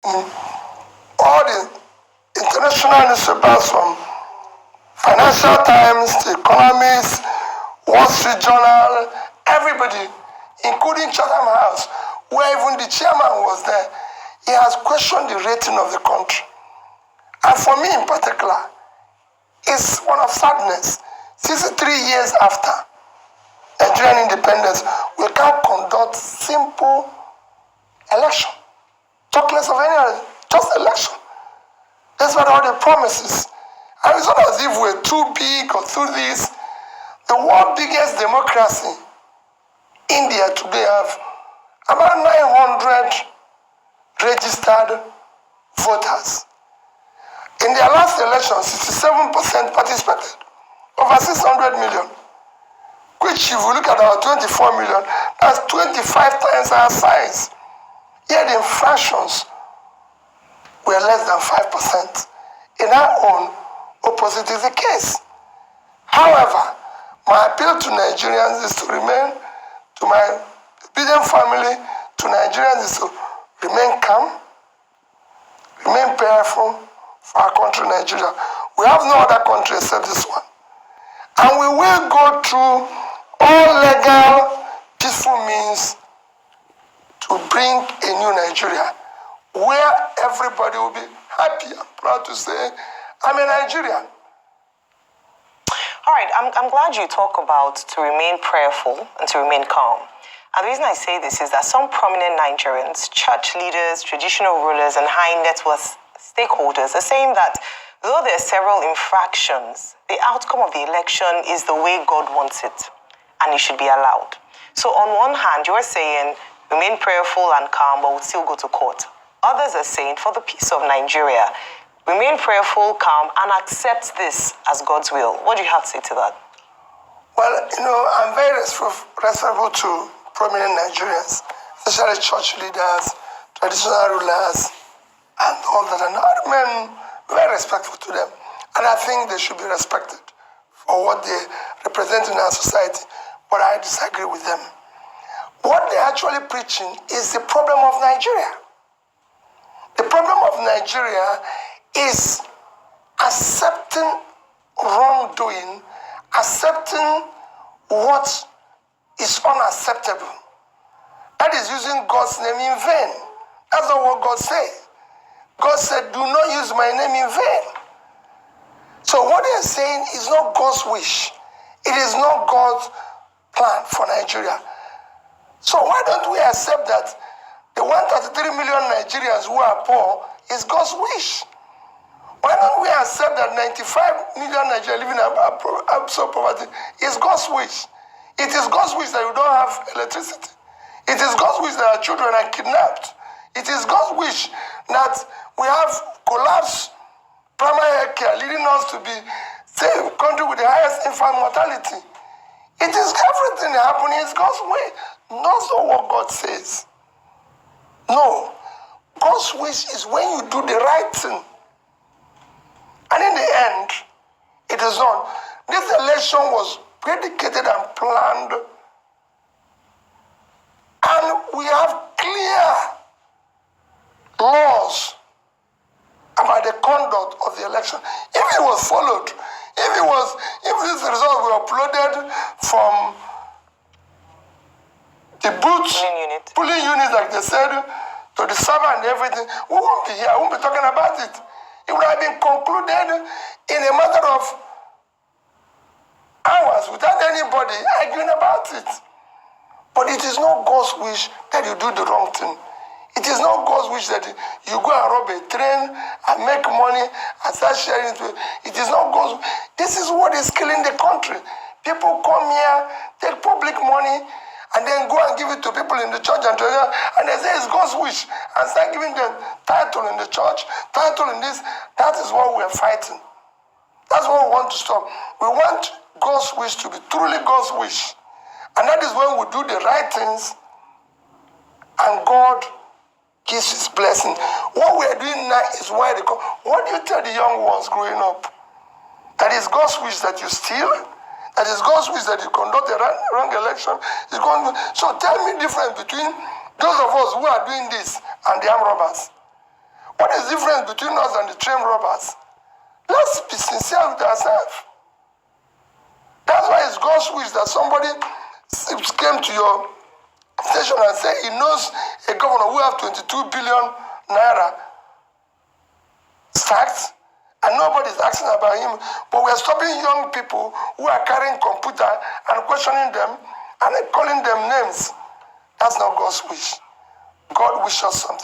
in all the international newspapers from Financial Times, The Economist, Wall Street Journal, everybody, including Chatham House, where even the chairman was there, he has questioned the rating of the country. And for me in particular, it's one of sadness. 63 years after Nigerian independence, we can't conduct simple election. Talk less of any other, just election. That's what all the promises. And it's not as if we're too big or too this. The world's biggest democracy, India today, have about 900 registered voters. In their last election, 67% participated, over 600 million, which if you look at our 24 million, that's 25 times our size. Yet the infractions were less than 5%. In our own, opposite is the case. However, my appeal to Nigerians is to remain, to my obedient family, to Nigerians is to remain calm, remain prayerful for our country, Nigeria. We have no other country except this one. And we will go through all legal, peaceful means to bring a new Nigeria where everybody will be happy and proud to say, I'm a Nigerian. All right, I'm glad you talk about to remain prayerful and to remain calm. And the reason I say this is that some prominent Nigerians, church leaders, traditional rulers, and high net worth stakeholders are saying that though there are several infractions, the outcome of the election is the way God wants it, and it should be allowed. So on one hand, you're saying remain prayerful and calm, but we'll still go to court. Others are saying for the peace of Nigeria, remain prayerful, calm, and accept this as God's will. What do you have to say to that? Well, I'm very respectful to prominent Nigerians, especially church leaders, traditional rulers, and all that. And I remain very respectful to them. And I think they should be respected for what they represent in our society. But I disagree with them. What they're actually preaching is the problem of Nigeria. The problem of Nigeria is accepting wrongdoing, accepting what is unacceptable. That is using God's name in vain. That's not what God said. God said, do not use my name in vain. So what they're saying is not God's wish. It is not God's plan for Nigeria. So why don't we accept that the 133 million Nigerians who are poor is God's wish? Why don't we accept that 95 million Nigerians living in absolute poverty is God's wish? It is God's wish that we don't have electricity. It is God's wish that our children are kidnapped. It is God's wish that we have collapsed primary health care, leading us to be the country with the highest infant mortality. It is everything happening. It's God's way. Not so what God says. No. God's wish is when you do the right thing. And in the end, it is not. This election was predicated and planned. And we have clear laws about the conduct of the election. If it was followed, if these results were uploaded from the booth, polling units, like they said, to the server and everything, we won't be here, we won't be talking about it. It would have been concluded in a matter of hours without anybody arguing about it. But it is not God's wish that you do the wrong thing. It is not God's wish that you go and rob a train and make money and start sharing it. It is not God's wish. This is what is killing the country. People come here, take public money, and then go and give it to people in the church and they say it's God's wish and start giving them title in the church, title in this. That is what we are fighting. That's what we want to stop. We want God's wish to be truly God's wish. And that is when we do the right things and God gives his blessing. What we are doing now is why they come. What do you tell the young ones growing up? That is God's wish that you steal? That is God's wish that you conduct a wrong election? So tell me the difference between those of us who are doing this and the armed robbers. What is the difference between us and the train robbers? Let's be sincere with ourselves. That's why it's God's wish that somebody came to your station and said he knows a governor who have 22 billion naira sacked, and nobody's asking about him. But we are stopping young people who are carrying computer and questioning them and calling them names. That's not God's wish. God wishes something.